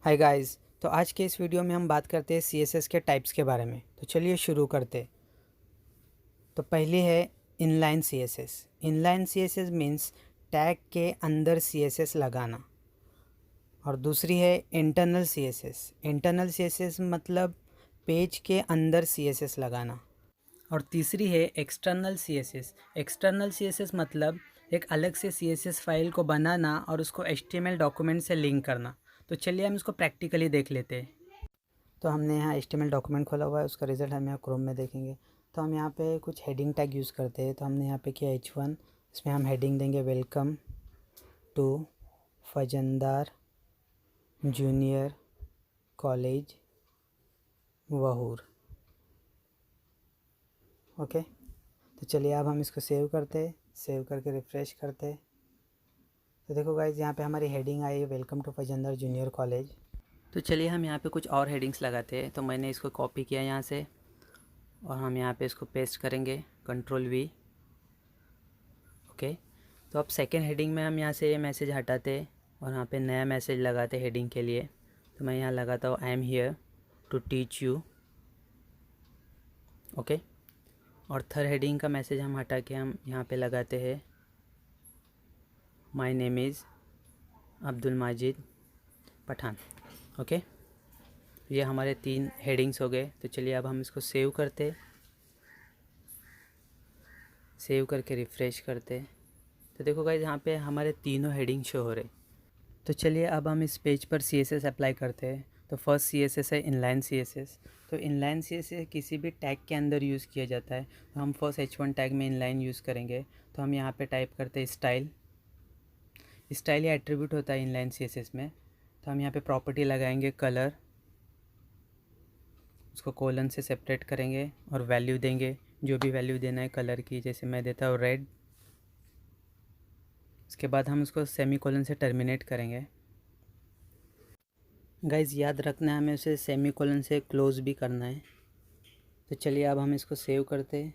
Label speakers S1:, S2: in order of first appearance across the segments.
S1: Hi guys. तो आज के इस वीडियो में हम बात करते हैं सीएसएस के टाइप्स के बारे में। तो चलिए शुरू करते। तो पहली है inline CSS. Inline CSS means tag के अंदर सीएसएस लगाना। और दूसरी है इंटरनल सीएसएस। इंटरनल सीएसएस मतलब पेज के अंदर सीएसएस लगाना। और तीसरी है एक्सटर्नल सीएसएस। एक्सटर्नल सीएसएस मतलब एक अलग से सीएसएस फाइल को बनाना और उसको एचटीएमएल डॉक्यूमेंट से लिंक करना। तो चलिए हम इसको प्रैक्टिकली देख लेते हैं। तो हमने यहाँ HTML डॉक्यूमेंट खोला हुआ है, उसका रिज़ल्ट हम यहाँ क्रोम में देखेंगे। तो हम यहाँ पे कुछ हेडिंग टैग यूज़ करते हैं। तो हमने यहाँ पे किया H1, इसमें हम हेडिंग देंगे welcome to Fazandar junior college Vahur. Okay, तो चलिए अब हम इसको सेव करते हैं। सेव करके रिफ़्रेश करते हैं। तो देखो गाइज, यहाँ पे हमारी हेडिंग आई है welcome to Fazandar junior college. तो चलिए हम यहाँ पे कुछ और हेडिंग्स लगाते हैं। तो मैंने इसको कॉपी किया यहाँ से और हम यहाँ पे इसको पेस्ट करेंगे, Ctrl+V। ओके, तो अब सेकेंड हेडिंग में हम यहाँ से ये मैसेज हटाते और यहाँ पे नया मैसेज लगाते हेडिंग के लिए। तो मैं यहाँ लगाता हूँ I am here to teach you. Okay, और थर्ड हेडिंग का मैसेज हम हटा के हम यहाँ पे लगाते हैं my name is Abdul Majid Pathan. Okay, ये हमारे 3 हेडिंग्स हो गए। तो चलिए अब हम इसको सेव करते, सेव करके रिफ़्रेश करते। तो देखो गाइस, यहाँ पे हमारे तीनों हेडिंग शो हो रहे। तो चलिए अब हम इस पेज पर CSS अप्लाई करते हैं। तो फर्स्ट CSS है इनलाइन CSS। तो इनलाइन CSS किसी भी टैग के अंदर यूज़ किया जाता है। तो हम फर्स्ट H1 टैग में इनलाइन यूज़ करेंगे। तो हम यहाँ पे टाइप करते हैं स्टाइल। स्टाइल या एट्रीब्यूट होता है इनलाइन CSS में। तो हम यहाँ पे प्रॉपर्टी लगाएंगे कलर, उसको कोलन से सेपरेट करेंगे और वैल्यू देंगे, जो भी वैल्यू देना है कलर की। जैसे मैं देता हूँ रेड। उसके बाद हम उसको सेमीकोलन से टर्मिनेट करेंगे। गाइज़ याद रखना है, हमें उसे सेमीकोलन से क्लोज़ भी करना है। तो चलिए अब हम इसको सेव करते,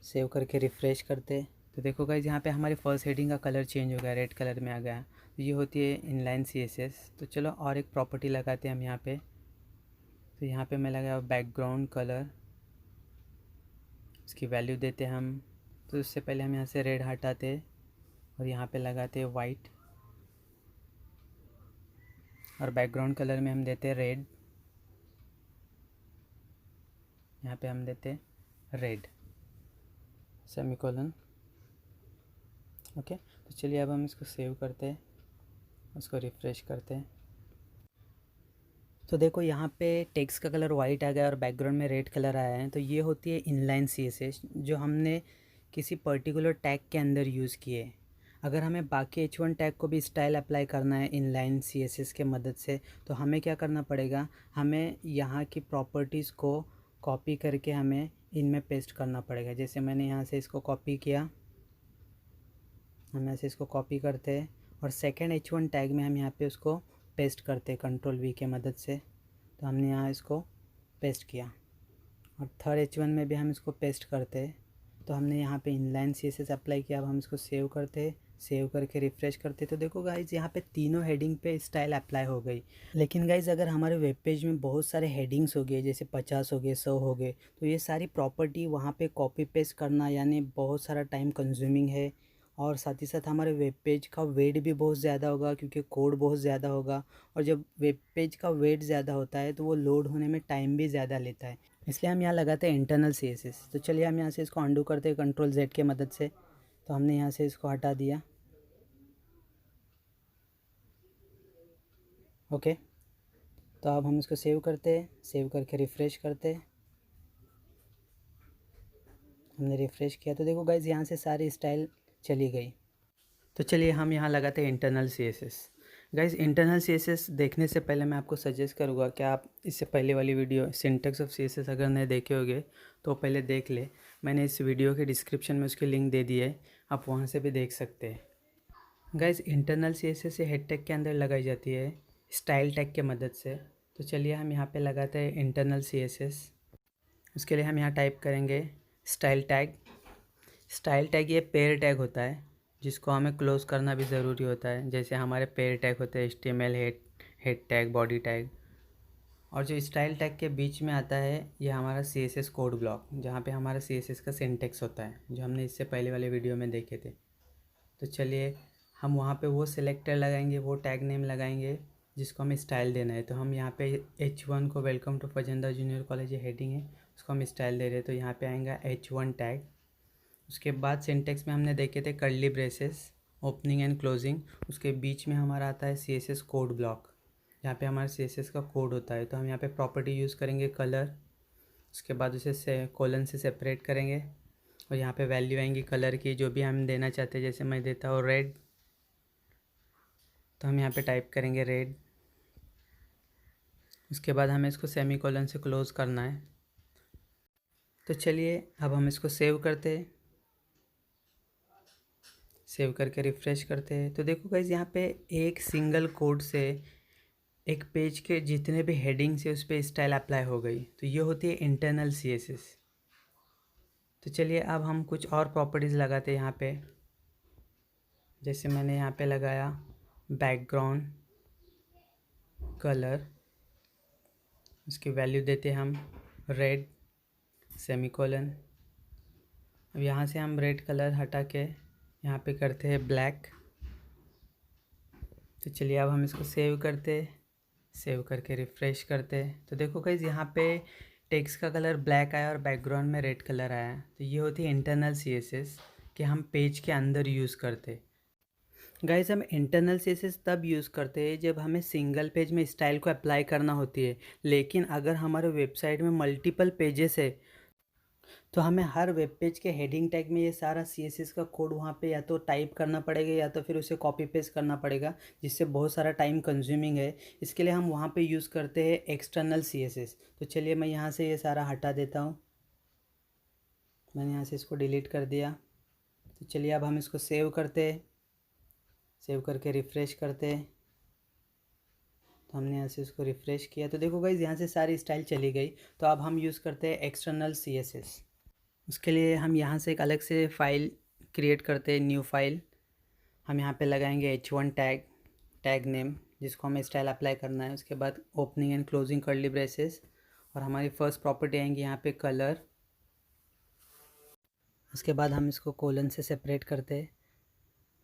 S1: सेव करके रिफ़्रेश करते। तो देखो गाइज़, यहाँ पे हमारी फर्स्ट हेडिंग का कलर चेंज हो गया, रेड कलर में आ गया। तो ये होती है इनलाइन CSS। तो चलो और एक प्रॉपर्टी लगाते हैं हम यहाँ पे। तो यहाँ पे मैं लगाया बैकग्राउंड कलर, उसकी वैल्यू देते हम। तो उससे पहले हम यहाँ से रेड हटाते और यहाँ पे लगाते वाइट, और बैकग्राउंड कलर में हम देते रेड। यहाँ पे हम देते रेड सेमीकोलन। ओके, तो चलिए अब हम इसको सेव करते हैं, उसको रिफ़्रेश करते हैं। तो देखो यहाँ पे टेक्स्ट का कलर वाइट आ गया और बैकग्राउंड में रेड कलर आया है। तो ये होती है इनलाइन CSS जो हमने किसी पर्टिकुलर टैग के अंदर यूज़ किए। अगर हमें बाकी H1 टैग को भी स्टाइल अप्लाई करना है इनलाइन CSS के मदद से, तो हमें क्या करना पड़ेगा, हमें यहाँ की प्रॉपर्टीज़ को कॉपी करके हमें इनमें पेस्ट करना पड़ेगा। जैसे मैंने यहाँ से इसको कॉपी किया, हम ऐसे इसको कॉपी करते हैं और सेकेंड H1 टैग में हम यहाँ पे उसको पेस्ट करते हैं Ctrl+V के मदद से। तो हमने यहाँ इसको पेस्ट किया और थर्ड H1 में भी हम इसको पेस्ट करते हैं। तो हमने यहाँ पे इनलाइन CSS अप्लाई किया। अब हम इसको सेव करते हैं, सेव करके रिफ़्रेश करते। तो देखो गाइज़, यहाँ पे तीनों हेडिंग पे स्टाइल अप्लाई हो गई। लेकिन गाइज़, अगर हमारे वेब पेज में बहुत सारे हेडिंग्स हो गए, जैसे 50 हो गए, 100 हो गए, तो ये सारी प्रॉपर्टी वहाँ पे कॉपी पेस्ट करना यानी बहुत सारा टाइम कंज्यूमिंग है। और साथ ही साथ हमारे वेब पेज का वेट भी बहुत ज़्यादा होगा, क्योंकि कोड बहुत ज़्यादा होगा। और जब वेब पेज का वेट ज़्यादा होता है तो वो लोड होने में टाइम भी ज़्यादा लेता है। इसलिए हम यहाँ लगाते हैं इंटरनल CSS। तो चलिए हम यहाँ से इसको अंडू करते हैं Ctrl+Z के मदद से। तो हमने यहाँ से इसको हटा दिया। ओके, तो अब हम इसको सेव करते हैं, सेव करके रिफ़्रेश करते हैं। हमने रिफ़्रेश किया तो देखो गाइज़, यहाँ से सारी स्टाइल चली गई। तो चलिए हम यहाँ लगाते हैं internal CSS। Guys, internal CSS देखने से पहले मैं आपको सजेस्ट करूँगा कि आप इससे पहले वाली वीडियो सिंटैक्स ऑफ CSS अगर नहीं देखे होगे तो पहले देख ले। मैंने इस वीडियो के डिस्क्रिप्शन में उसकी लिंक दे दी है, आप वहाँ से भी देख सकते हैं। गाइज़, इंटरनल CSS से हेड टैग के अंदर लगाई जाती है स्टाइल टैग के मदद से। तो चलिए हम यहाँ पे लगाते हैं इंटरनल CSS। उसके लिए हम यहाँ टाइप करेंगे स्टाइल टैग। स्टाइल टैग ये पेयर टैग होता है। जिसको हमें क्लोज़ करना भी ज़रूरी होता है। जैसे हमारे पेयर टैग होते हैं, HTML head tag, body tag, और जो स्टाइल टैग के बीच में आता है ये हमारा CSS कोड ब्लॉक, जहाँ पे हमारा CSS का सिंटेक्स होता है, जो हमने इससे पहले वाले वीडियो में देखे थे। तो चलिए हम वहाँ पे वो सिलेक्टर लगाएंगे, वो टैग नेम लगाएंगे जिसको हमें स्टाइल देना है। तो हम यहाँ पे H1 को वेलकम टू फजेंद्र जूनियर कॉलेज, ये हेडिंग है, उसको हम स्टाइल दे रहे हैं। तो यहाँ पे आएगा H1 टैग। उसके बाद सिंटेक्स में हमने देखे थे curly braces, opening and closing, उसके बीच में हमारा आता है CSS कोड ब्लॉक, यहाँ पे हमारा CSS का कोड होता है। तो हम यहाँ पे प्रॉपर्टी यूज़ करेंगे कलर, उसके बाद उसे कोलन से सेपरेट करेंगे, और यहाँ पे वैल्यू आएंगी कलर की जो भी हम देना चाहते हैं। जैसे मैं देता हूँ रेड, तो हम यहाँ पे टाइप करेंगे रेड। उसके बाद हमें इसको सेमीकोलन से क्लोज़ करना है। तो चलिए अब हम इसको सेव करते हैं, सेव करके रिफ़्रेश करते हैं। तो देखो गाइस यहाँ पे एक सिंगल कोड से एक पेज के जितने भी हेडिंग्स है उस पर स्टाइल अप्लाई हो गई। तो ये होती है इंटरनल CSS। तो चलिए अब हम कुछ और प्रॉपर्टीज़ लगाते हैं यहाँ पे। जैसे मैंने यहाँ पे लगाया बैकग्राउंड कलर, उसकी वैल्यू देते हम रेड सेमीकोलन। अब यहाँ से हम रेड कलर हटा के यहाँ पे करते हैं ब्लैक। तो चलिए अब हम इसको सेव करते, सेव करके रिफ़्रेश करते। तो देखो गाइस यहाँ पे टेक्स्ट का कलर ब्लैक आया और बैकग्राउंड में रेड कलर आया। तो ये होती है इंटरनल CSS कि हम पेज के अंदर यूज़ करते। गाइस हम इंटरनल CSS तब यूज़ करते हैं जब हमें सिंगल पेज में स्टाइल को अप्लाई करना होती है। लेकिन अगर हमारे वेबसाइट में मल्टीपल पेजेस है तो हमें हर वेब पेज के हेडिंग टैग में ये सारा CSS का कोड वहाँ पे या तो टाइप करना पड़ेगा या तो फिर उसे कॉपी पेस्ट करना पड़ेगा, जिससे बहुत सारा टाइम कंज्यूमिंग है। इसके लिए हम वहाँ पे यूज़ करते हैं एक्सटर्नल CSS। तो चलिए मैं यहाँ से ये सारा हटा देता हूँ, मैंने यहाँ से इसको डिलीट कर दिया। तो चलिए अब हम इसको सेव करते, सेव करके रिफ़्रेश करते। तो हमने यहाँ से इसको रिफ़्रेश किया। तो देखो गाइस यहाँ से सारी स्टाइल चली गई। तो अब हम यूज़ करते हैं एक्सटर्नल CSS। उसके लिए हम यहाँ से एक अलग से फ़ाइल क्रिएट करते हैं, न्यू फाइल। हम यहाँ पे लगाएंगे H1 टैग, टैग नेम जिसको हमें स्टाइल अप्लाई करना है। उसके बाद opening and closing curly braces, और हमारी फर्स्ट प्रॉपर्टी आएंगी यहाँ पे कलर। उसके बाद हम इसको कोलन से सेपरेट करते हैं।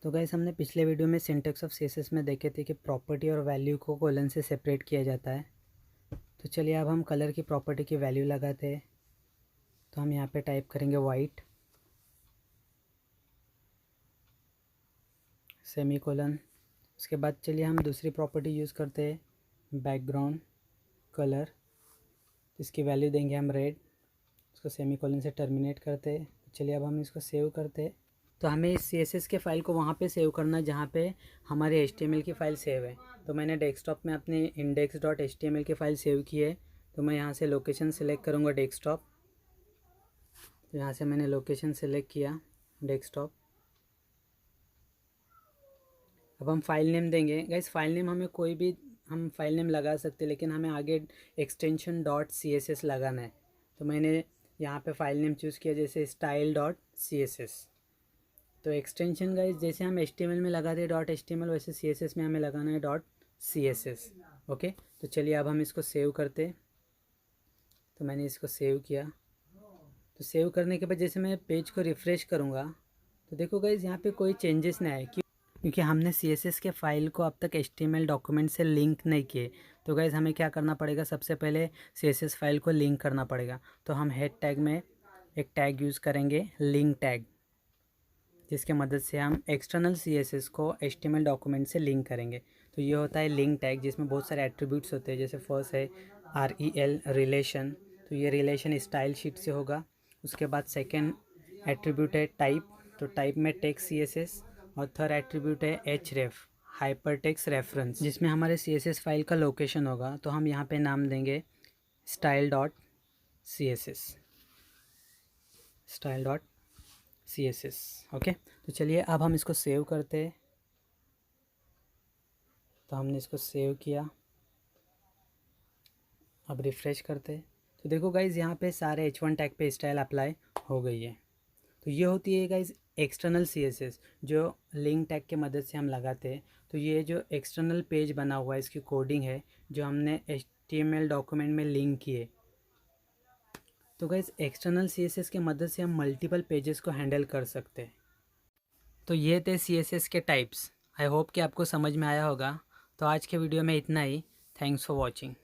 S1: तो गाइस हमने पिछले वीडियो में सिंटेक्स ऑफ CSS में देखे थे कि प्रॉपर्टी और वैल्यू को कोलन से सेपरेट किया जाता है। तो चलिए अब हम कलर की प्रॉपर्टी की वैल्यू लगाते हैं। तो हम यहाँ पे टाइप करेंगे वाइट सेमीकोलन। उसके बाद चलिए हम दूसरी प्रॉपर्टी यूज़ करते हैं बैकग्राउंड कलर, इसकी वैल्यू देंगे हम रेड, उसको सेमीकोलन से टर्मिनेट करते हैं। चलिए अब हम इसको सेव करते हैं। तो हमें इस CSS के फ़ाइल को वहाँ पे सेव करना है जहाँ पे हमारे HTML की फ़ाइल सेव है। तो मैंने डेस्कटॉप में अपनी index.html की फ़ाइल सेव की है। तो मैं यहाँ से लोकेशन सेलेक्ट करूँगा डेस्कटॉप। तो यहाँ से मैंने लोकेशन सेलेक्ट किया डेस्कटॉप। अब हम फाइल नेम देंगे। गाइस फाइल नेम हमें कोई भी हम फाइल नेम लगा सकते हैं, लेकिन हमें आगे एक्सटेंशन .css लगाना है। तो मैंने यहाँ पे फाइल नेम चूज़ किया जैसे style.css। तो एक्सटेंशन गाइस जैसे हम HTML में लगाते हैं .html, वैसे CSS में हमें लगाना है .css। ओके, तो चलिए अब हम इसको सेव करते। तो मैंने इसको सेव किया। तो सेव करने के बाद जैसे मैं पेज को रिफ़्रेश करूँगा तो देखो गाइस यहाँ पे कोई चेंजेस नहीं आए, क्योंकि हमने CSS के फ़ाइल को अब तक HTML डॉक्यूमेंट से लिंक नहीं किए। तो गाइस हमें क्या करना पड़ेगा, सबसे पहले CSS फाइल को लिंक करना पड़ेगा। तो हम हेड टैग में एक टैग यूज़ करेंगे लिंक टैग, जिसके मदद से हम एक्सटर्नल CSS को HTML डॉक्यूमेंट से लिंक करेंगे। तो ये होता है लिंक टैग, जिसमें बहुत सारे एट्रीब्यूट्स होते हैं। जैसे फर्स्ट है REL रिलेशन, तो ये रिलेशन स्टाइल शीट से होगा। उसके बाद सेकेंड एट्रीब्यूट है टाइप, तो टाइप में टेक्स्ट CSS, और थर्ड एट्रीब्यूट है href हाइपरटेक्स्ट रेफरेंस, जिसमें हमारे CSS फाइल का लोकेशन होगा। तो हम यहाँ पे नाम देंगे style.css, style.css। ओके, तो चलिए अब हम इसको सेव करते हैं। तो हमने इसको सेव किया, अब रिफ़्रेश करते हैं। तो देखो गाइज़ यहाँ पे सारे H1 टैग पे स्टाइल अप्लाई हो गई है। तो ये होती है गाइज़ एक्सटर्नल CSS जो लिंक टैग के मदद से हम लगाते हैं। तो ये जो एक्सटर्नल पेज बना हुआ है इसकी कोडिंग है जो हमने HTML डॉक्यूमेंट में लिंक किए। तो गाइस एक्सटर्नल CSS के मदद से हम मल्टीपल पेजेस को हैंडल कर सकते हैं। तो ये थे CSS के टाइप्स। आई होप कि आपको समझ में आया होगा। तो आज के वीडियो में इतना ही। Thanks for watching.